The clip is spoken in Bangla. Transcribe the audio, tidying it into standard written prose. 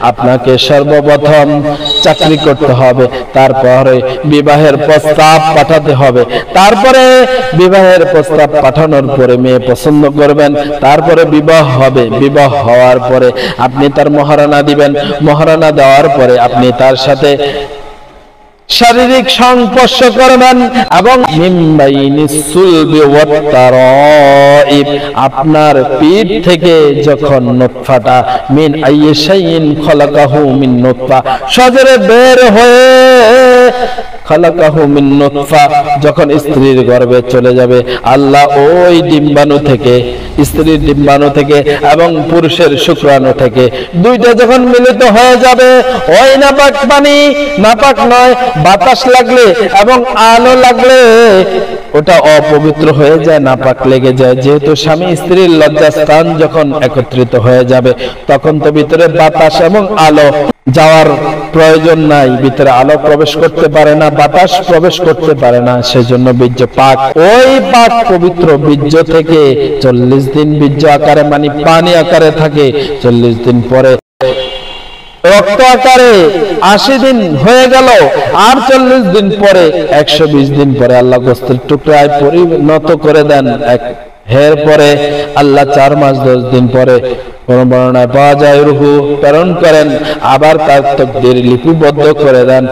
আপনাকে সর্বপ্রথম চাকরি করতে হবে, তারপরে বিবাহের প্রস্তাব পাঠাতে হবে, তারপরে বিবাহের প্রস্তাব পাঠানোর পরে মেয়ে পছন্দ করবেন, তারপরে বিবাহ হবে। বিবাহ হওয়ার পরে আপনি তার মহারানা দিবেন, মহারানা দেওয়ার পরে আপনি তার সাথে শারীরিক সংস্পর্শ করবেন এবং আপনার পিঠ থেকে যখন নুতফাটা মিন আইয়িশাইইন খলাকাহু মিন নুতফা সজরে বের হয়ে খলাকাহু মিন নুতফা যখন স্ত্রীর গর্ভে চলে যাবে, আল্লাহ ওই ডিম্বাণু থেকে, স্ত্রীর ডিম্বাণু থেকে এবং পুরুষের শুক্রাণু থেকে দুইটা যখন মিলিত হয়ে যাবে, ওই নাপাক পানি, নাপাক নয়, বাতাস লাগলে এবং আলো লাগলে ওটা অপবিত্র হয়ে যায়, নাপাক লেগে যায়। যেহেতু স্বামী স্ত্রীর লজ্জাস্থান যখন একত্রিত হয়ে যাবে, তখন তো ভিতরে বাতাস এবং আলো যাওয়ার প্রয়োজন নাই, ভিতরে আলো প্রবেশ করতে পারে না, বাতাস প্রবেশ করতে পারে না, সেজন্য বীর্য পাক। ওই পাক পবিত্র বীর্য থেকে 40 দিন বীর্য আকারে মানে পানি আকারে থাকে, 40 দিন পরে রক্ত আকারে 80 দিন হয়ে গেল, আর 40 দিন পরে 120 দিন পরে আল্লাহ গোস্তের টুকরায় পরিণত করে দেন। এরপরে আল্লাহ 4 মাস 10 দিন পরে কোন বর্ণনায় পাওয়া যায় রূহ প্রেরণ করেন, আবার তার তাকদীর লিপিবদ্ধ করে দেন।